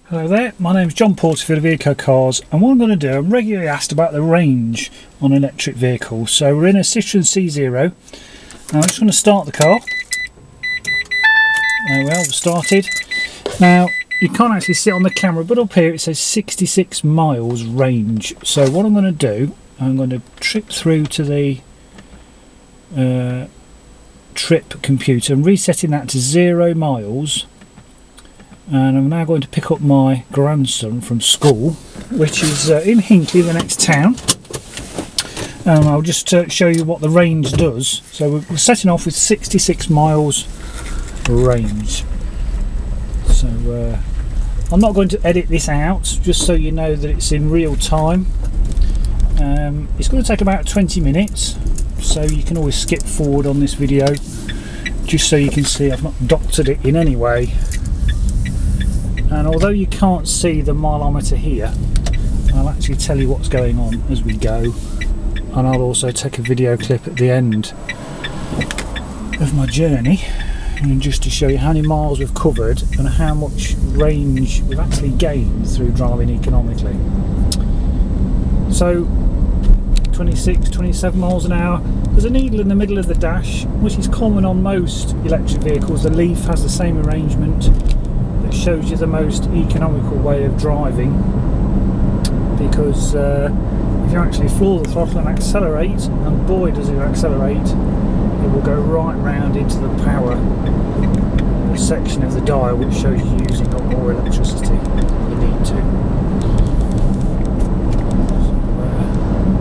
Hello there, my name is John Porterfield of Eco Cars, and what I'm going to do, I'm regularly asked about the range on electric vehicles. So we're in a Citroen C-Zero. Now I'm just going to start the car. There we are, we've started. Now you can't actually see it on the camera, but up here it says 66 miles range. So what I'm going to do, I'm going to trip through to the trip computer and resetting that to 0 miles. And I'm now going to pick up my grandson from school, which is in Hinckley, the next town. I'll just show you what the range does. So we're setting off with 66 miles range. So I'm not going to edit this out, just so you know that it's in real time. It's going to take about 20 minutes, so you can always skip forward on this video, just so you can see I've not doctored it in any way. And although you can't see the mileometer here, I'll actually tell you what's going on as we go, and I'll also take a video clip at the end of my journey, and just to show you how many miles we've covered and how much range we've actually gained through driving economically. So 26, 27 miles an hour. There's a needle in the middle of the dash, which is common on most electric vehicles. The Leaf has the same arrangement. It shows you the most economical way of driving, because if you actually floor the throttle and accelerate, and boy does it accelerate, it will go right round into the power section of the dial, which shows you using up more electricity than you need to.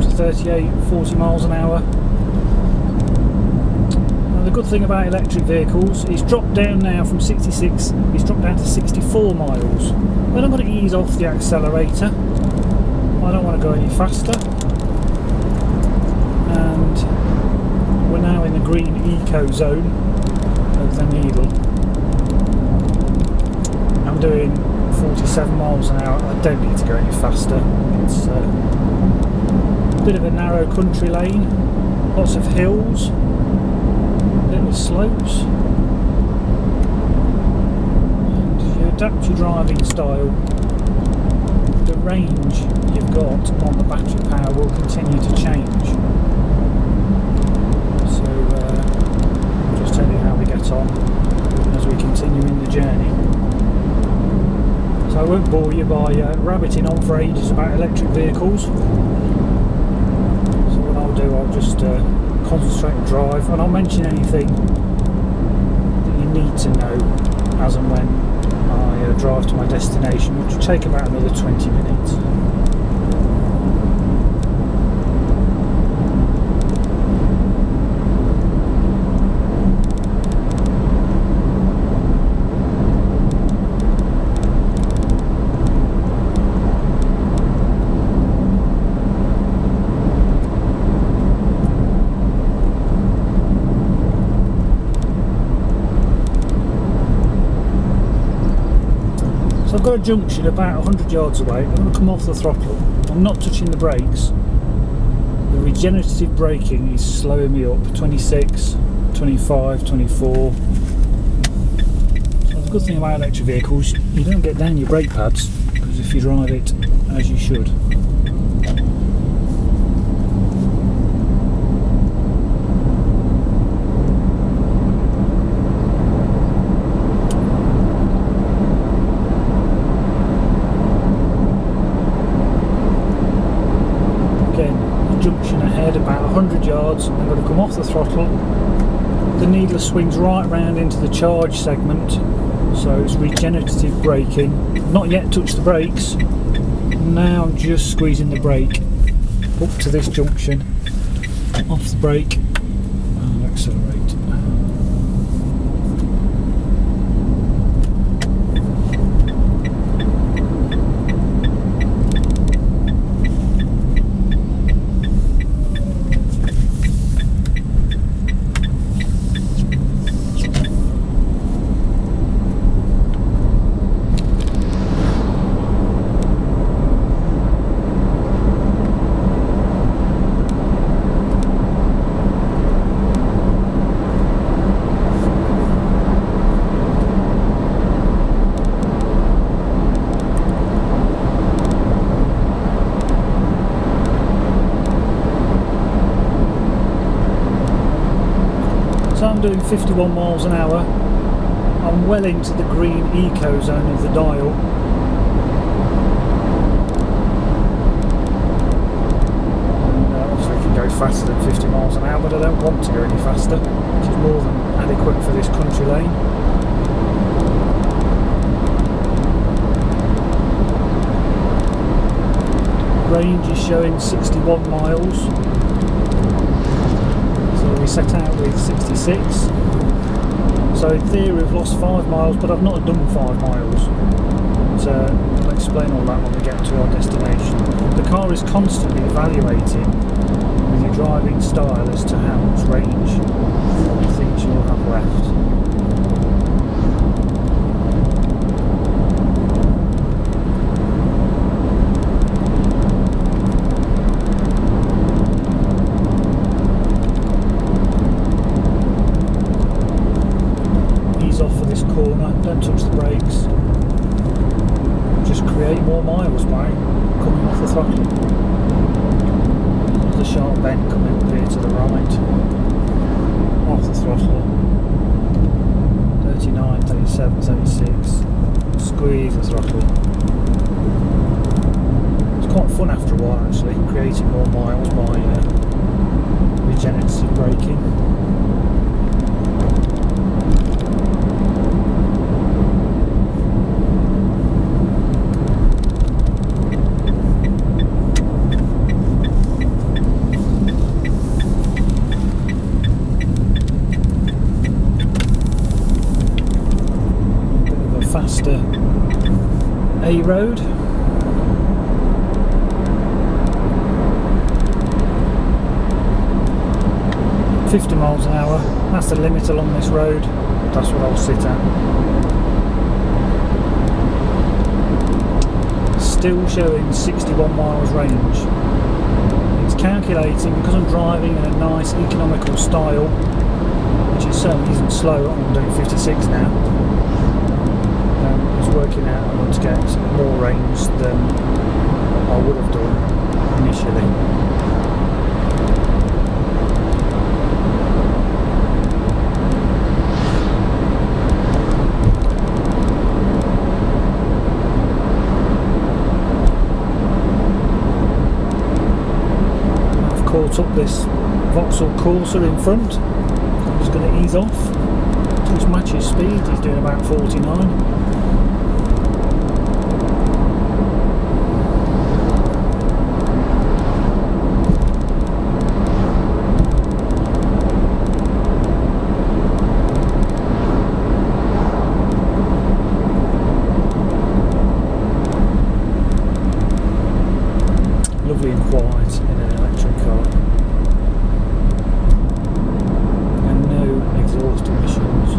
So, 38, 40 miles an hour. The good thing about electric vehicles, it's dropped down now from 66, it's dropped down to 64 miles. But I'm going to ease off the accelerator. I don't want to go any faster. And we're now in the green eco zone of the needle. I'm doing 47 miles an hour. I don't need to go any faster. It's a bit of a narrow country lane, lots of hills, little slopes, and you adapt your driving style. The range you've got on the battery power will continue to change. So I'll just tell you how we get on as we continue in the journey. So I won't bore you by rabbiting on for ages about electric vehicles. So what I'll do, I'll just concentrate and drive, and I'll mention anything that you need to know as and when I drive to my destination, which will take about another 20 minutes. So I've got a junction about 100 yards away. I'm going to come off the throttle. I'm not touching the brakes. The regenerative braking is slowing me up. 26, 25, 24. So the good thing about electric vehicles, you don't get down your brake pads, because if you drive it as you should. Junction ahead, about 100 yards. I'm going to come off the throttle. The needler swings right round into the charge segment, so it's regenerative braking. Not yet touched the brakes. Now I'm just squeezing the brake up to this junction, off the brake, and accelerate. So I'm doing 51 miles an hour. I'm well into the green eco zone of the dial. And obviously I can go faster than 50 miles an hour, but I don't want to go any faster, which is more than adequate for this country lane. Range is showing 61 miles. So we set out with 66. So in theory we've lost 5 miles, but I've not done 5 miles. But I'll explain all that when we get to our destination. The car is constantly evaluating with your driving style as to how much range it thinks you'll have left. Off for this corner, don't touch the brakes, just create more miles by coming off the throttle. There's a sharp bend coming up here to the right, off the throttle, 39, 37, 36, squeeze the throttle. It's quite fun after a while actually, creating more miles by regenerative braking. Faster A road. $50 miles an hour, that's the limit along this road, that's what I'll sit at. Still showing 61 miles range. It's calculating, because I'm driving in a nice economical style, which it certainly isn't slow, I'm doing 56 now. Working out I want to get more range than I would have done initially. I've caught up this Vauxhall Corsa in front. I'm just going to ease off, which matches speed. He's doing about 49. Lovely and quiet in an electric car, and no exhaust emissions.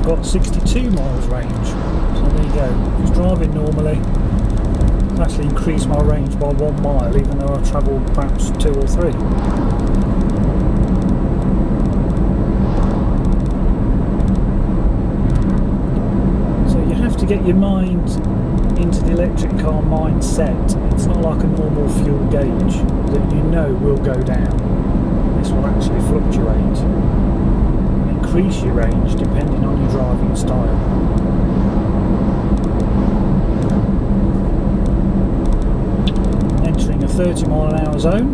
got 62 miles range. So there you go, just driving normally. I've actually increased my range by 1 mile, even though I've travelled perhaps 2 or 3. So you have to get your mind into the electric car mindset. It's not like a normal fuel gauge that you know will go down. This will actually fluctuate and increase your range depending on your driving style. Entering a 30 mile an hour zone.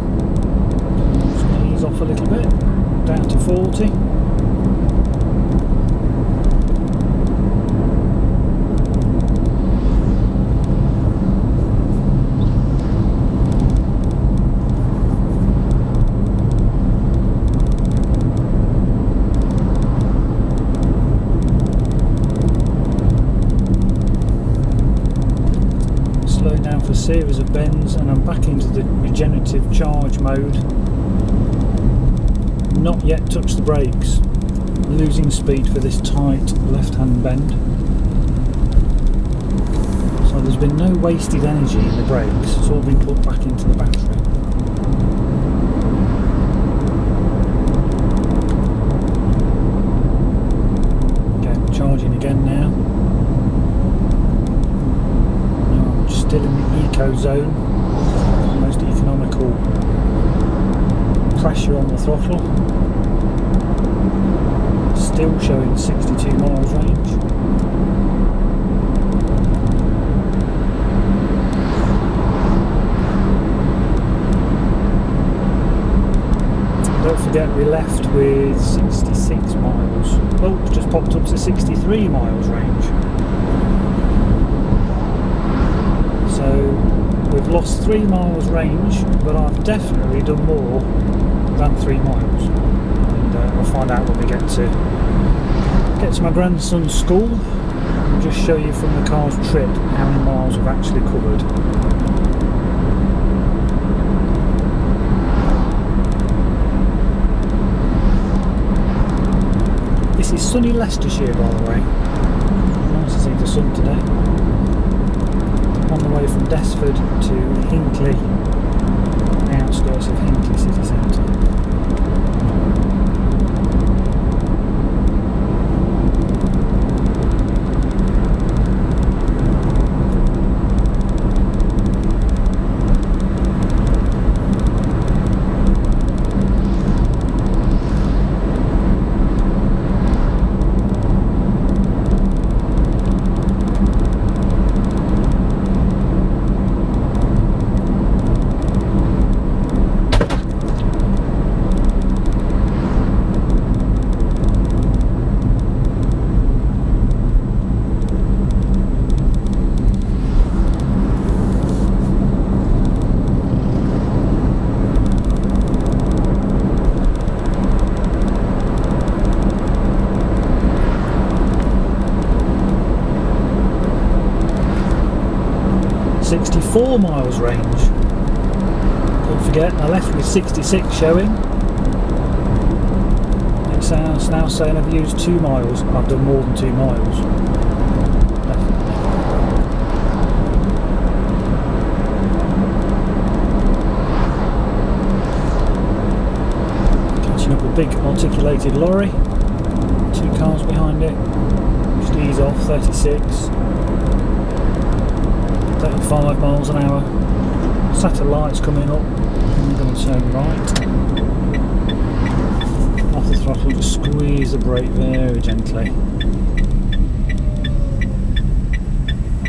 Just going to ease off a little bit, down to 40. A series of bends and I'm back into the regenerative charge mode. Not yet touched the brakes, losing speed for this tight left hand bend. So there's been no wasted energy in the brakes, it's all been put back into the battery. Okay, charging again now. Still in the eco zone, most economical pressure on the throttle, still showing 62 miles range. Don't forget we left with 66 miles, oh it's just popped up to 63 miles range. So we've lost 3 miles range, but I've definitely done more than 3 miles. And we'll find out when we get to my grandson's school and just show you from the car's trip how many miles we've actually covered. This is sunny Leicestershire, by the way. Nice to see the sun today. On the way from Desford to Hinckley, the outskirts of Hinckley city centre. .4 miles range. Don't forget, I left with 66 showing. It's now saying I've used 2 miles. I've done more than 2 miles. Definitely. Catching up a big articulated lorry. 2 cars behind it. Just ease off, 36. 35 miles an hour. Satellite's coming up. I'm going to turn right. Off the throttle, just squeeze the brake very gently.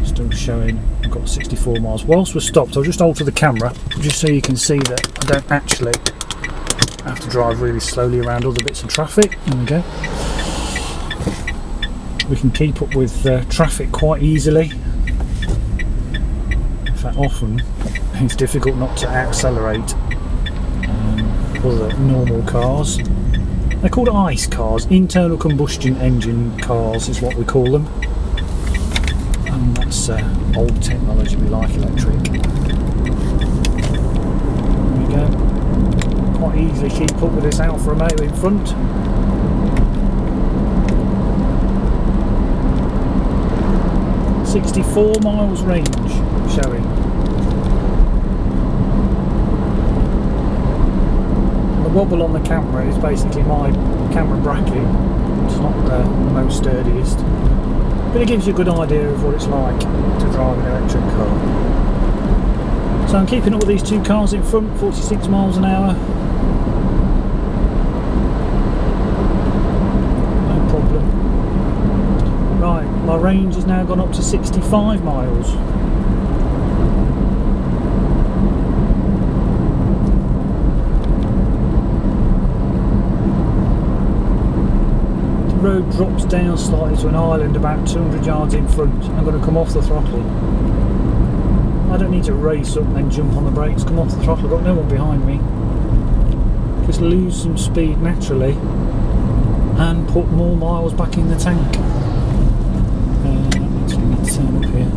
Still showing I've got 64 miles. Whilst we're stopped, I'll just alter the camera just so you can see that I don't actually have to drive really slowly around other bits of traffic. There we go. We can keep up with traffic quite easily. Often it's difficult not to accelerate other normal cars. They're called ICE cars, internal combustion engine cars is what we call them, and that's old technology. We like electric. There we go. Quite easily keep up with this Alfa Romeo in front. 64 miles range showing. The wobble on the camera is basically my camera bracket. It's not the most sturdiest, but it gives you a good idea of what it's like to drive an electric car. So I'm keeping up with these two cars in front, 46 miles an hour. No problem. Right, my range has now gone up to 65 miles. The road drops down slightly to an island about 200 yards in front. I'm going to come off the throttle. I don't need to race up and then jump on the brakes, come off the throttle, I've got no one behind me. Just lose some speed naturally and put more miles back in the tank. Actually need to turn up here.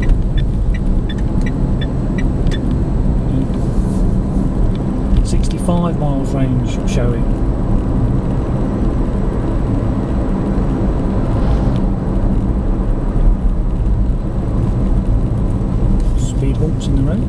65 miles range showing. Speed bumps in the road.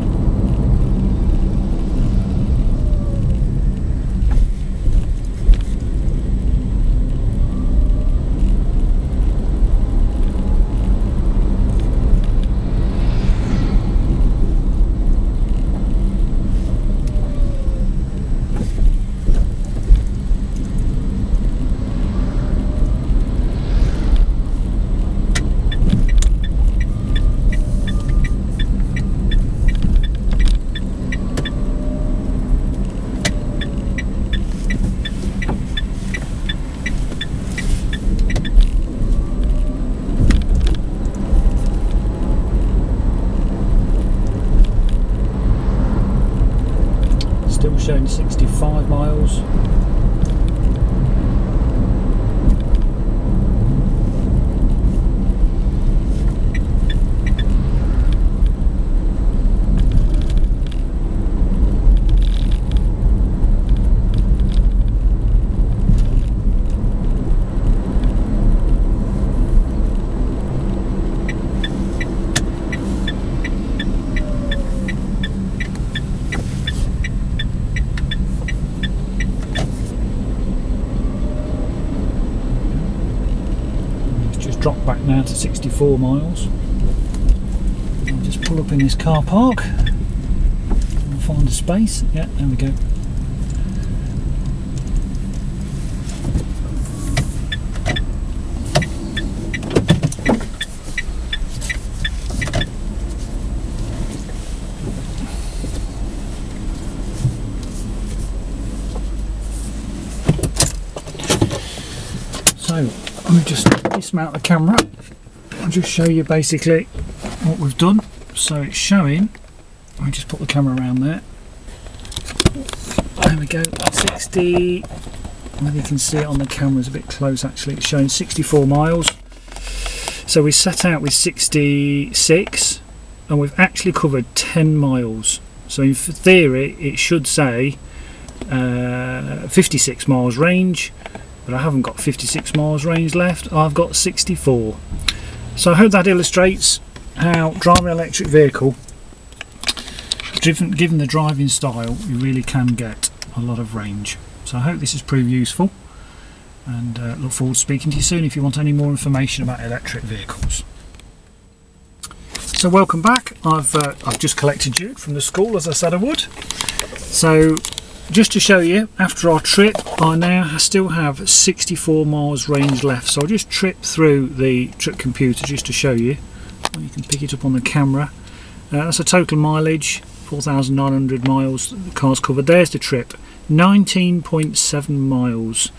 Still showing 65 miles. Drop back now to 64 miles. I'll just pull up in this car park and find a space. Yeah, there we go. So I'll just dismount the camera. I'll just show you basically what we've done. So it's showing, I'll just put the camera around there. There we go, 60, whether you can see it on the camera is a bit close actually, it's showing 64 miles. So we set out with 66 and we've actually covered 10 miles. So in theory it should say 56 miles range, but I haven't got 56 miles range left, I've got 64. So I hope that illustrates how driving an electric vehicle, given the driving style, you really can get a lot of range. So I hope this has proved useful, and look forward to speaking to you soon if you want any more information about electric vehicles. So welcome back. I've just collected you from the school as I said I would. So just to show you, after our trip I now still have 64 miles range left. So I'll just trip through the trip computer just to show you. You can pick it up on the camera. That's a total mileage, 4,900 miles the car's covered. There's the trip, 19.7 miles.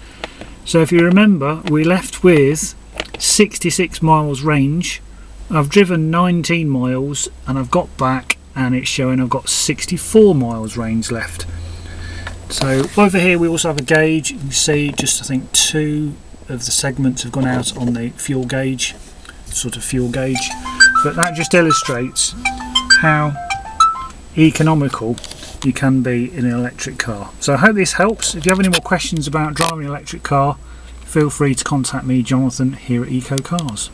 So if you remember, we left with 66 miles range. I've driven 19 miles and I've got back and it's showing I've got 64 miles range left. So over here we also have a gauge. You can see just I think 2 of the segments have gone out on the fuel gauge, sort of fuel gauge, but that just illustrates how economical you can be in an electric car. So I hope this helps. If you have any more questions about driving an electric car, feel free to contact me, Jonathan, here at Eco Cars.